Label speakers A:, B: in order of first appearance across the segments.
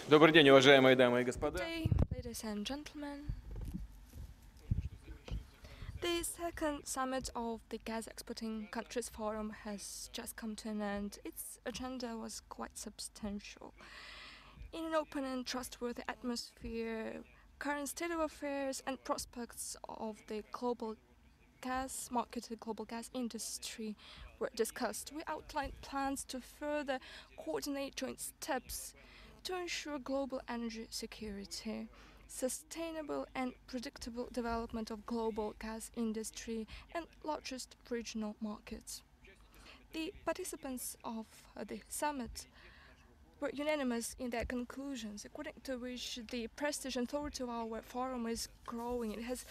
A: Добрый день, уважаемые дамы и господа.
B: Good day, ladies and gentlemen. The second summit of the Gas Exporting Countries Forum has just come to an end. Its agenda was quite substantial. In an open and trustworthy atmosphere, current state of affairs and prospects of the global gas market, the global gas industry were discussed. We outlined plans to further coordinate joint steps to ensure global energy security, sustainable and predictable development of global gas industry and largest regional markets. The participants of the summit were unanimous in their conclusions, according to which the prestige and authority of our forum is growing. It has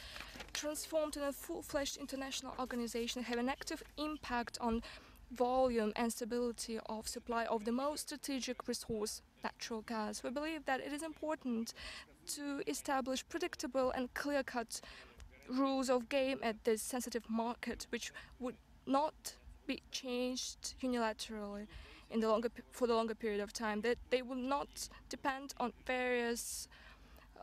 B: transformed into a full-fledged international organization, have an active impact on volume and stability of supply of the most strategic resource, natural gas. We believe that it is important to establish predictable and clear-cut rules of game at this sensitive market, which would not be changed unilaterally for the longer period of time. That they will not depend on various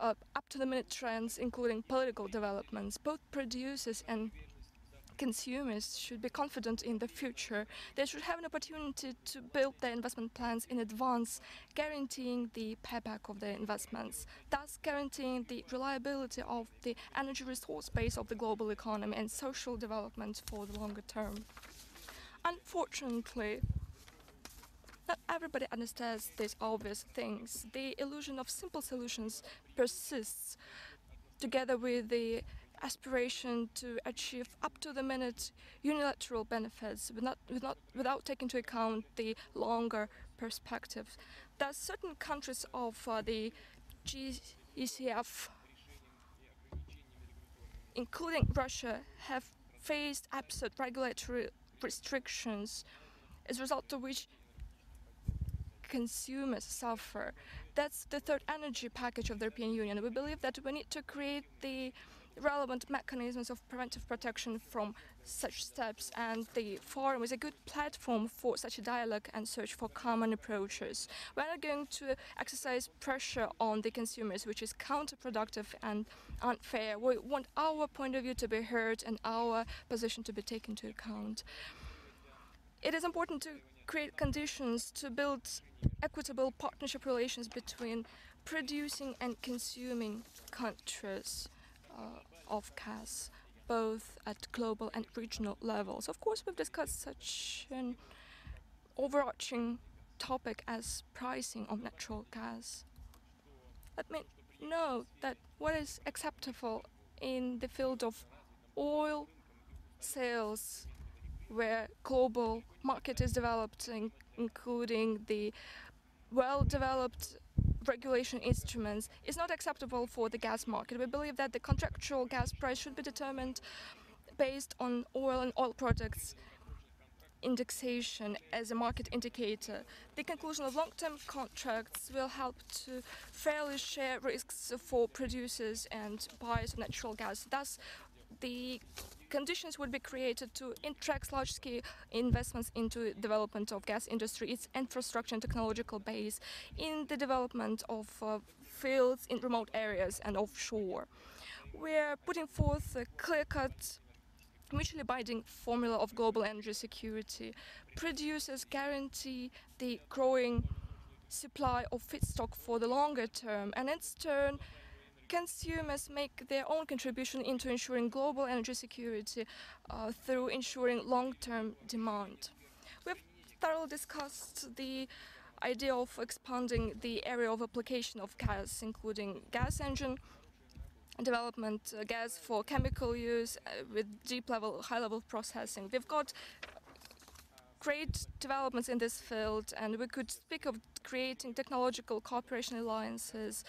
B: up-to-the-minute trends, including political developments. Both producers and consumers should be confident in the future. They should have an opportunity to build their investment plans in advance, guaranteeing the payback of their investments, thus guaranteeing the reliability of the energy resource base of the global economy and social development for the longer term. Unfortunately, not everybody understands these obvious things. The illusion of simple solutions persists, together with the aspiration to achieve up-to-the-minute unilateral benefits without taking into account the longer perspective. Thus, certain countries of the GECF, including Russia, have faced absurd regulatory restrictions, as a result of which consumers suffer. That's the third energy package of the European Union. We believe that we need to create the relevant mechanisms of preventive protection from such steps, and the forum is a good platform for such a dialogue and search for common approaches. We're not going to exercise pressure on the consumers, which is counterproductive and unfair. We want our point of view to be heard and our position to be taken into account. It is important to create conditions to build equitable partnership relations between producing and consuming countries of gas, both at global and regional levels. Of course, we've discussed such an overarching topic as pricing of natural gas. Let me note that what is acceptable in the field of oil sales, where global market is developed, including the well-developed regulation instruments, is not acceptable for the gas market. We believe that the contractual gas price should be determined based on oil and oil products indexation as a market indicator. The conclusion of long-term contracts will help to fairly share risks for producers and buyers of natural gas. Thus, the conditions would be created to attract large-scale investments into development of gas industry, its infrastructure and technological base, in the development of fields in remote areas and offshore. We're putting forth a clear-cut, mutually binding formula of global energy security. Producers guarantee the growing supply of feedstock for the longer term, and in turn, consumers make their own contribution into ensuring global energy security through ensuring long-term demand. We've thoroughly discussed the idea of expanding the area of application of gas, including gas engine development, gas for chemical use with deep-level, high-level processing. We've got great developments in this field, and we could speak of creating technological cooperation alliances,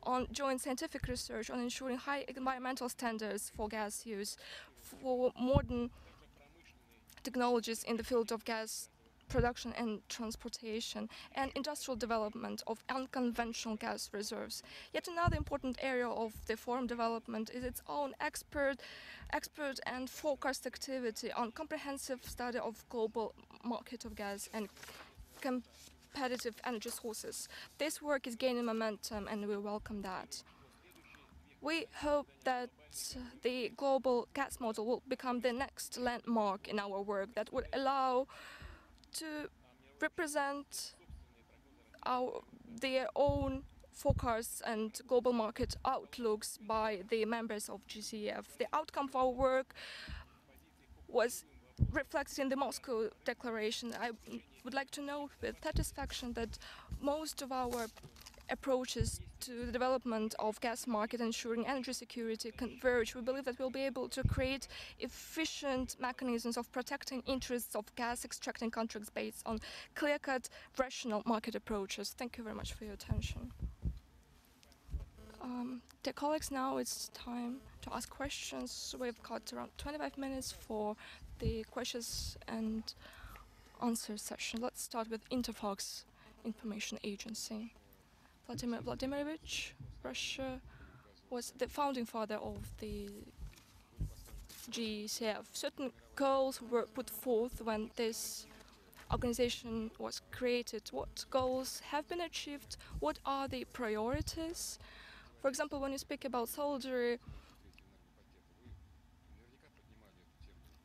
B: on joint scientific research, on ensuring high environmental standards for gas use, for modern technologies in the field of gas production and transportation, and industrial development of unconventional gas reserves. Yet another important area of the forum development is its own expert and forecast activity on comprehensive study of global market of gas and competitive energy sources. This work is gaining momentum, and we welcome that. We hope that the global gas model will become the next landmark in our work that would allow to represent their own forecasts and global market outlooks by the members of GCF. The outcome of our work was reflected in the Moscow Declaration. I would like to note with satisfaction that most of our approaches to the development of gas market ensuring energy security converge. We believe that we'll be able to create efficient mechanisms of protecting interests of gas extracting countries based on clear-cut, rational market approaches. Thank you very much for your attention. Dear colleagues, now it's time to ask questions. We've got around 25 minutes for the questions and answer session. Let's start with Interfax Information Agency. Vladimir Vladimirovich, Russia, was the founding father of the GECF. Certain goals were put forth when this organization was created. What goals have been achieved? What are the priorities? For example, when you speak about solidary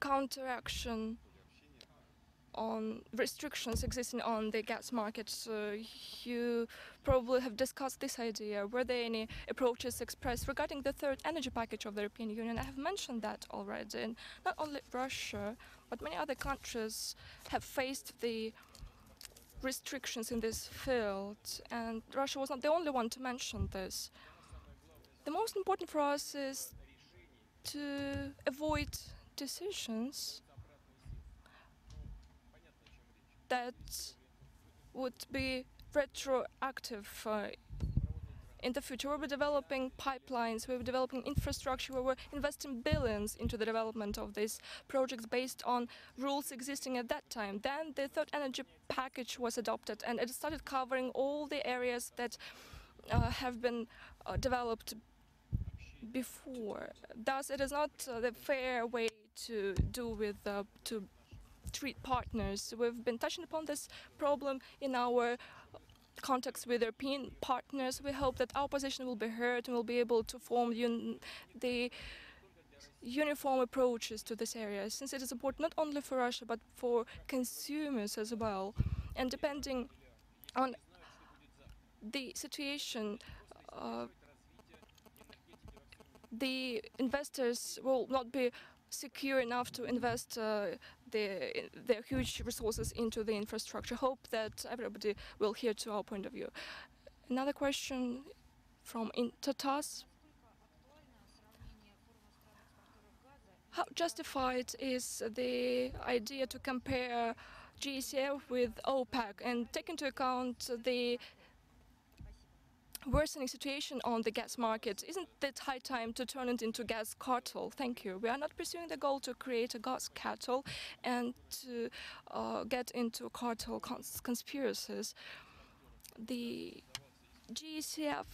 B: counteraction on restrictions existing on the gas market, you probably have discussed this idea. Were there any approaches expressed regarding the third energy package of the European Union? I have mentioned that already. And not only Russia, but many other countries have faced the restrictions in this field, and Russia was not the only one to mention this. The most important for us is to avoid decisions that would be retroactive in the future. We were developing pipelines, we were developing infrastructure, we were investing billions into the development of these projects based on rules existing at that time. Then the third energy package was adopted, and it started covering all the areas that have been developed before. Thus, it is not the fair way to do with to treat partners. We've been touching upon this problem in our contacts with European partners. We hope that our position will be heard and we'll be able to form the uniform approaches to this area, since it is important not only for Russia but for consumers as well. And depending on the situation, the investors will not be secure enough to invest their huge resources into the infrastructure. Hope that everybody will hear to our point of view. Another question from Intertas. How justified is the idea to compare GECF with OPEC and take into account the worsening situation on the gas market? Isn't it high time to turn it into gas cartel? Thank you. We are not pursuing the goal to create a gas cartel and to get into cartel conspiracies. The GECF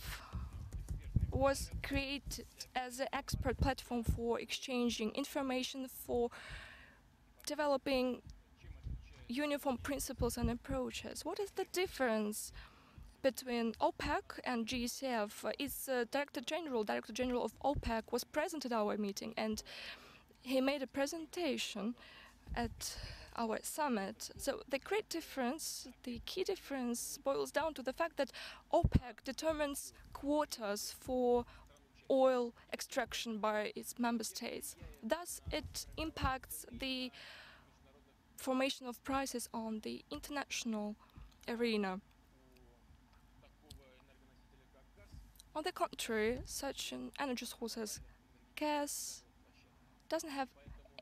B: was created as an expert platform for exchanging information, for developing uniform principles and approaches. What is the difference between OPEC and GECF? Its Director General of OPEC was present at our meeting, and he made a presentation at our summit. So the great difference, the key difference, boils down to the fact that OPEC determines quotas for oil extraction by its member states. Thus, it impacts the formation of prices on the international arena. On the contrary, such an energy source as gas doesn't have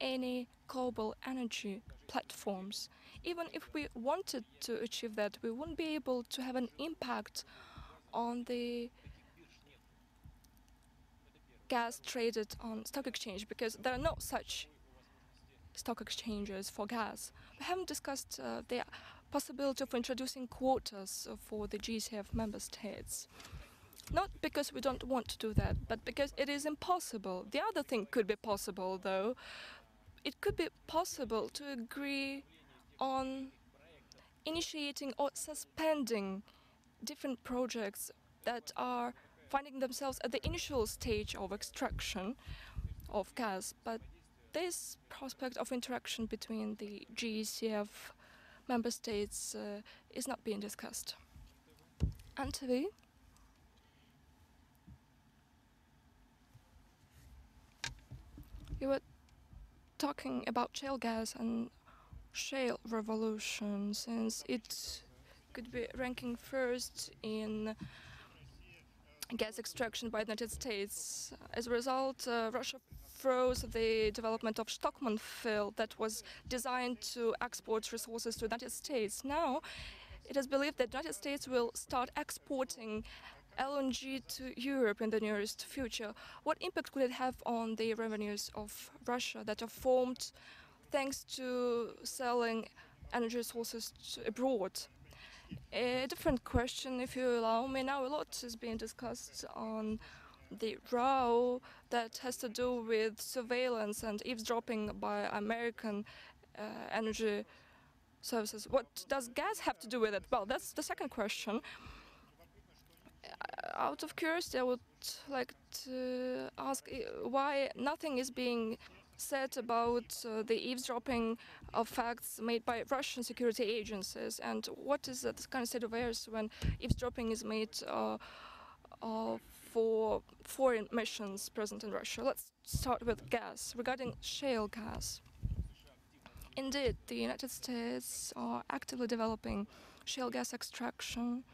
B: any global energy platforms. Even if we wanted to achieve that, we wouldn't be able to have an impact on the gas traded on stock exchange, because there are no such stock exchanges for gas. We haven't discussed the possibility of introducing quotas for the GECF member states. Not because we don't want to do that, but because it is impossible. The other thing could be possible, though. It could be possible to agree on initiating or suspending different projects that are finding themselves at the initial stage of extraction of gas. But this prospect of interaction between the GECF member states is not being discussed. Antovi? You were talking about shale gas and shale revolution, since it could be ranking first in gas extraction by the United States. As a result, Russia froze the development of Stockman field that was designed to export resources to the United States. Now, it is believed that the United States will start exporting LNG to Europe in the nearest future. What impact could it have on the revenues of Russia that are formed thanks to selling energy resources abroad? A different question, if you allow me. Now a lot is being discussed on the row that has to do with surveillance and eavesdropping by American energy services. What does gas have to do with it? Well, that's the second question. Out of curiosity, I would like to ask why nothing is being said about the eavesdropping of facts made by Russian security agencies, and what is the kind of state of affairs when eavesdropping is made for foreign missions present in Russia. Let's start with gas. Regarding shale gas, indeed, the United States are actively developing shale gas extraction.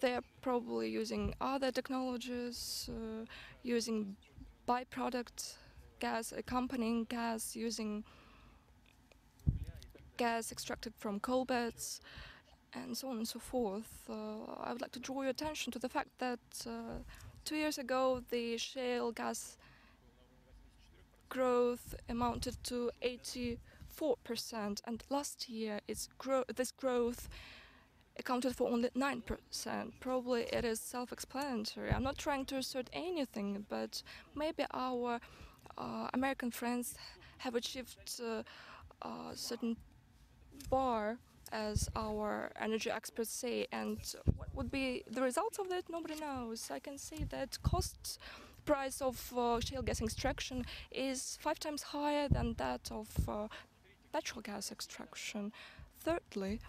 B: They're probably using other technologies, using byproduct gas, accompanying gas, using gas extracted from coal beds, and so on and so forth. I would like to draw your attention to the fact that 2 years ago the shale gas growth amounted to 84%, and last year this growth accounted for only 9%. Probably it is self-explanatory. I'm not trying to assert anything, but maybe our American friends have achieved a certain bar, as our energy experts say, and what would be the results of that, nobody knows. I can say that cost price of shale gas extraction is 5 times higher than that of natural gas extraction. Thirdly,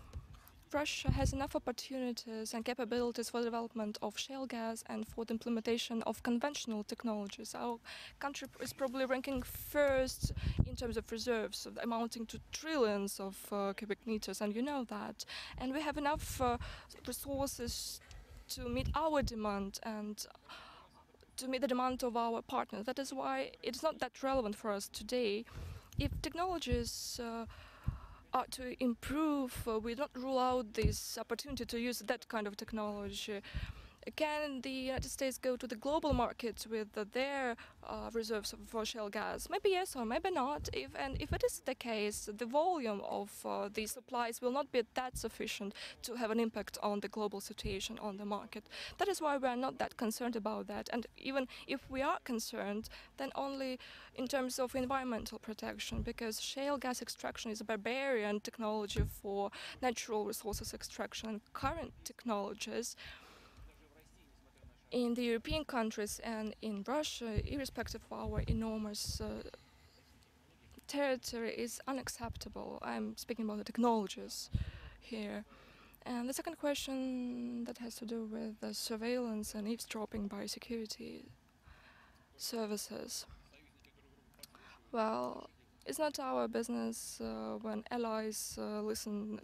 B: Russia has enough opportunities and capabilities for the development of shale gas and for the implementation of conventional technologies. Our country is probably ranking first in terms of reserves, amounting to trillions of cubic meters, and you know that. And we have enough resources to meet our demand and to meet the demand of our partners. That is why it's not that relevant for us today. If technologies are to improve, we don't rule out this opportunity to use that kind of technology. Can the United States go to the global market with their reserves of shale gas? Maybe yes or maybe not. If it is the case, the volume of the supplies will not be that sufficient to have an impact on the global situation on the market. That is why we are not that concerned about that. And even if we are concerned, then only in terms of environmental protection, because shale gas extraction is a barbarian technology for natural resources extraction, and current technologies in the European countries and in Russia, irrespective of our enormous territory, is unacceptable. I'm speaking about the technologies here. And the second question that has to do with the surveillance and eavesdropping by security services. Well, it's not our business when allies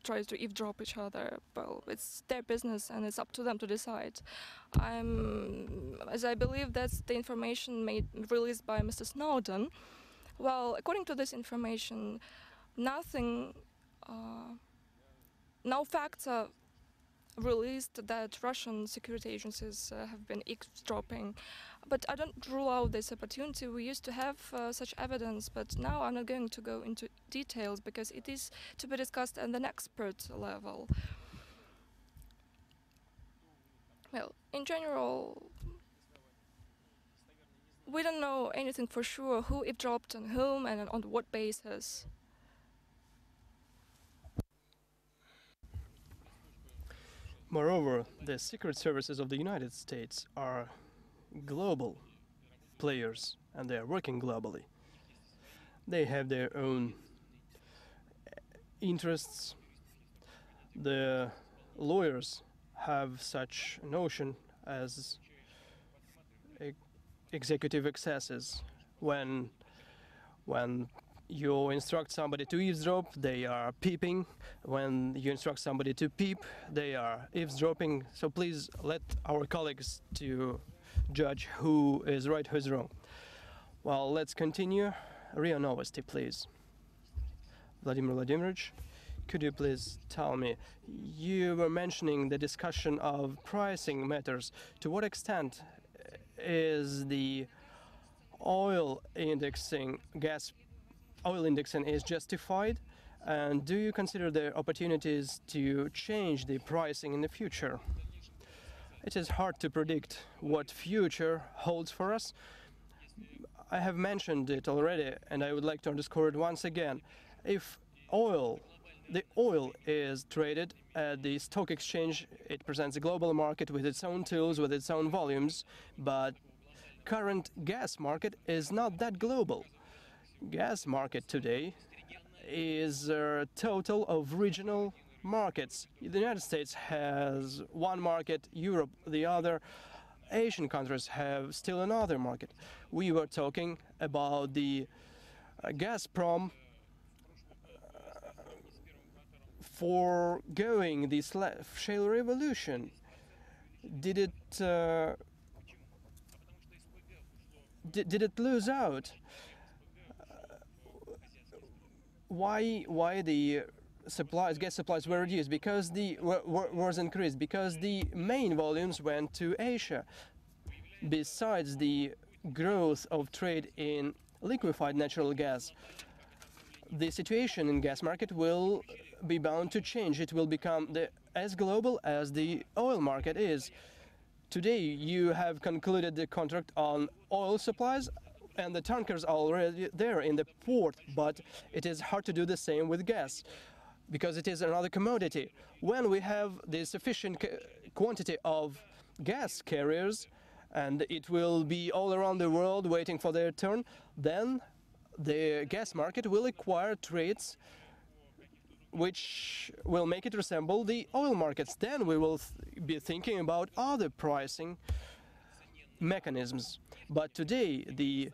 B: try to eavesdrop each other. Well, it's their business and it's up to them to decide. As I believe that's the information released by Mr. Snowden. Well, according to this information, no facts are released that Russian security agencies have been eavesdropping. But I don't rule out this opportunity. We used to have such evidence, but now I'm not going to go into details because it is to be discussed at an expert level. Well, in general, we don't know anything for sure who eavesdropped on whom and on what basis.
C: Moreover, the secret services of the United States are global players and they are working globally. They have their own interests. The lawyers have such notion as executive excesses. When you instruct somebody to eavesdrop, they are peeping. When you instruct somebody to peep, they are eavesdropping. So please let our colleagues to judge who is right, who is wrong. Well, let's continue. RIA Novosti, please. Vladimir Vladimirovich, could you please tell me, you were mentioning the discussion of pricing matters. To what extent is the oil indexing is justified? And do you consider there opportunities to change the pricing in the future? It is hard to predict what future holds for us. I have mentioned it already, and I would like to underscore it once again. If the oil is traded at the stock exchange, it presents a global market with its own tools, with its own volumes, but current gas market is not that global. Gas market today is a total of regional markets. The United States has one market, Europe the other, Asian countries have still another market. We were talking about the Gazprom foregoing the shale revolution. Did it lose out? Why the gas supplies were reduced? Because the was increased. Because the main volumes went to Asia. Besides the growth of trade in liquefied natural gas, the situation in gas market will be bound to change. It will become as global as the oil market is. Today you have concluded the contract on oil supplies and the tankers are already there in the port, but it is hard to do the same with gas because it is another commodity. When we have the sufficient quantity of gas carriers and it will be all around the world waiting for their turn, then the gas market will acquire traits which will make it resemble the oil markets. Then we will be thinking about other pricing mechanisms. But today, the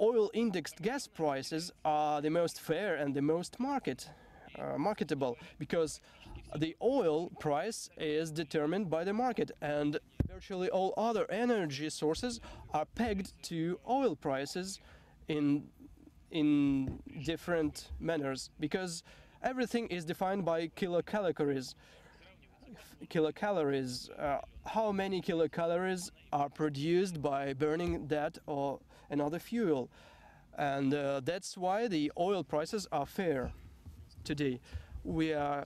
C: oil-indexed gas prices are the most fair and the most marketable, because the oil price is determined by the market, and virtually all other energy sources are pegged to oil prices in different manners, because everything is defined by kilocalories. How many kilocalories are produced by burning that or another fuel, and that's why the oil prices are fair today. We are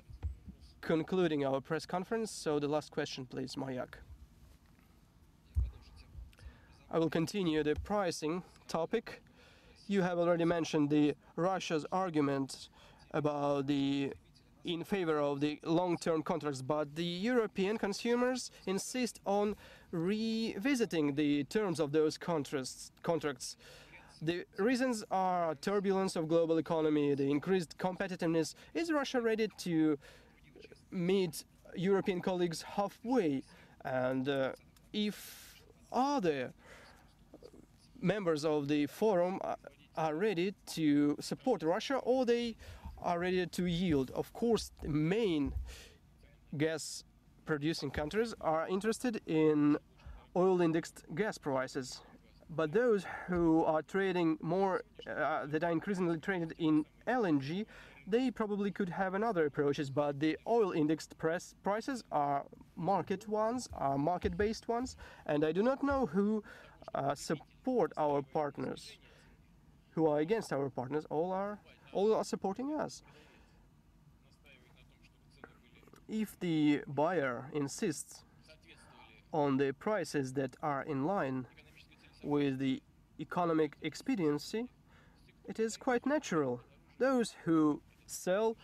C: concluding our press conference, so the last question, please, Mayak. I will continue the pricing topic. You have already mentioned the Russia's argument about in favor of the long-term contracts, but the European consumers insist on revisiting the terms of those contracts. The reasons are turbulence of global economy, the increased competitiveness. Is Russia ready to meet European colleagues halfway? And if other members of the forum are ready to support Russia, or they are ready to yield. Of course, the main gas-producing countries are interested in oil-indexed gas prices, but those who are trading more, that are increasingly traded in LNG, they probably could have another approaches, but the oil-indexed prices are market ones, are market-based ones, and I do not know who support our partners, who are against our partners. All are supporting us. If the buyer insists on the prices that are in line with the economic expediency, it is quite natural. Those who sell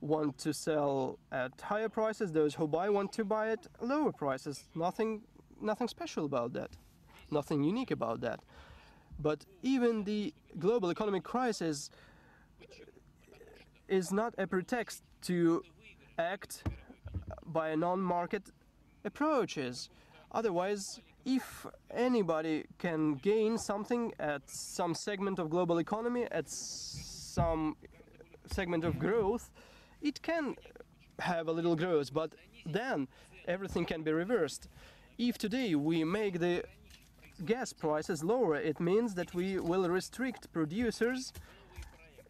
C: want to sell at higher prices, those who buy want to buy at lower prices. Nothing special about that, nothing unique about that. But even the global economic crisis is not a pretext to act by non-market approaches. Otherwise, if anybody can gain something at some segment of global economy, at some segment of growth, it can have a little growth, but then everything can be reversed. If today we make the gas prices lower, it means that we will restrict producers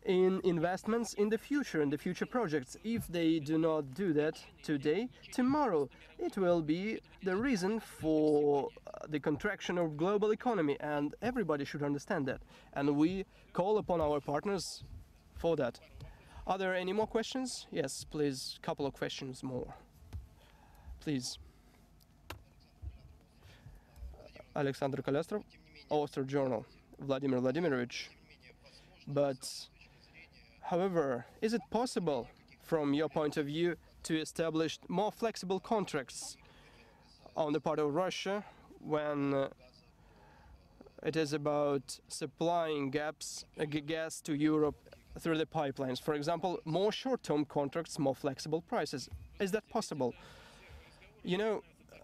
C: in investments in the future projects. If they do not do that today, tomorrow it will be the reason for the contraction of global economy, and everybody should understand that. And we call upon our partners for that. Are there any more questions? Yes, please, couple of questions more. Please. Alexander Kolestrov, Austrian Journal, Vladimir Vladimirovich. But, however, is it possible, from your point of view, to establish more flexible contracts on the part of Russia when it is about supplying gas to Europe through the pipelines? For example, more short-term contracts, more flexible prices. Is that possible? You know,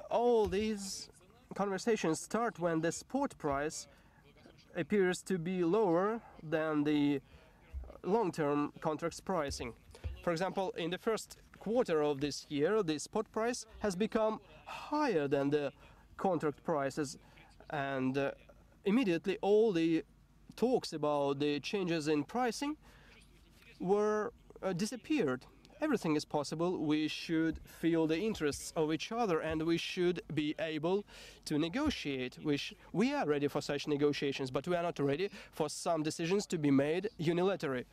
C: all these conversations start when the spot price appears to be lower than the long-term contracts pricing. For example, in the first quarter of this year, the spot price has become higher than the contract prices, and immediately all the talks about the changes in pricing were disappeared. Everything is possible. We should feel the interests of each other, and we should be able to negotiate. We are ready for such negotiations, but we are not ready for some decisions to be made unilaterally.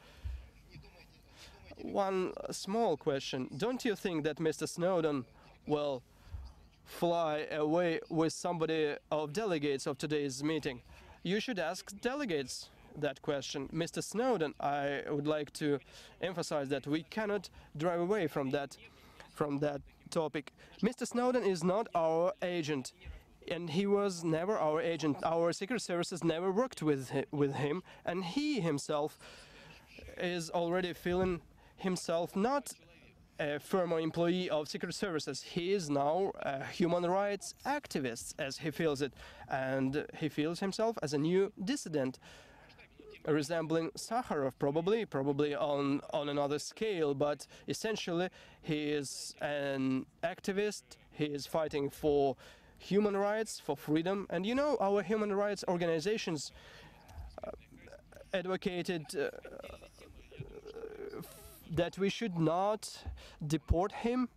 C: One small question. Don't you think that Mr. Snowden will fly away with somebody of delegates of today's meeting? You should ask delegates that question. Mr. Snowden, I would like to emphasize that we cannot drive away from that topic. Mr. Snowden is not our agent, and he was never our agent. Our secret services never worked with him, and he himself is already feeling himself not a former employee of secret services. He is now a human rights activist, as he feels it, and he feels himself as a new dissident, resembling Sakharov, probably on another scale, but essentially he is an activist. He is fighting for human rights, for freedom, and you know, our human rights organizations advocated that we should not deport him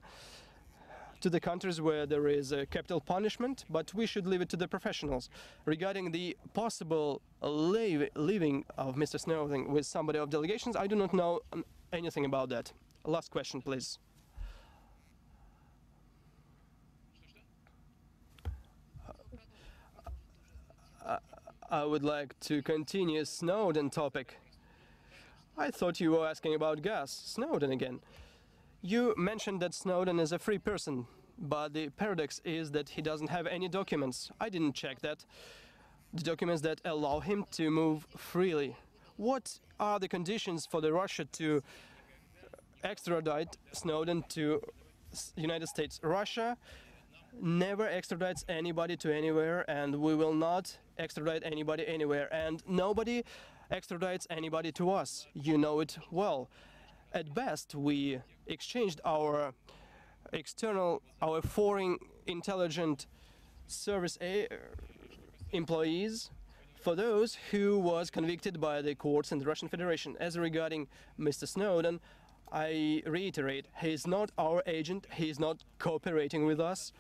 C: to the countries where there is a capital punishment, but we should leave it to the professionals. Regarding the possible leaving of Mr. Snowden with somebody of delegations, I do not know anything about that. Last question, please. I would like to continue Snowden topic. I thought you were asking about gas. Snowden again. You mentioned that Snowden is a free person, but the paradox is that he doesn't have any documents. I didn't check that. The documents that allow him to move freely. What are the conditions for the Russia to extradite Snowden to United States? Russia never extradites anybody to anywhere, and we will not extradite anybody anywhere, and nobody extradites anybody to us. You know it well. At best, we exchanged our foreign intelligence service employees for those who was convicted by the courts in the Russian Federation. As regarding Mr. Snowden, I reiterate, he is not our agent, he is not cooperating with us.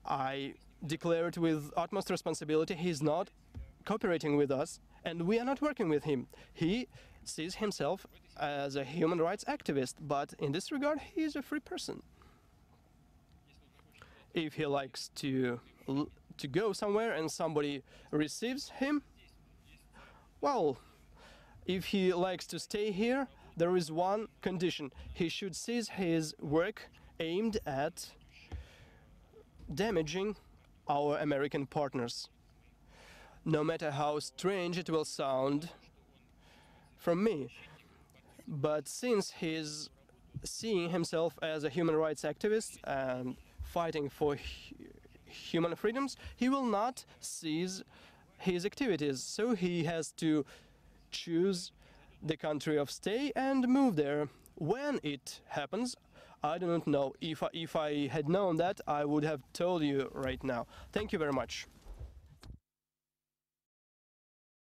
C: I declare it with utmost responsibility, he is not cooperating with us, and we are not working with him. He sees himself as a human rights activist, but in this regard, he is a free person. If he likes to go somewhere and somebody receives him, well, if he likes to stay here, there is one condition. He should cease his work aimed at damaging our American partners. No matter how strange it will sound from me. But since he's seeing himself as a human rights activist and fighting for human freedoms, he will not cease his activities. So he has to choose the country of stay and move there. When it happens, I do not know. If I had known that, I would have told you right now. Thank you very much.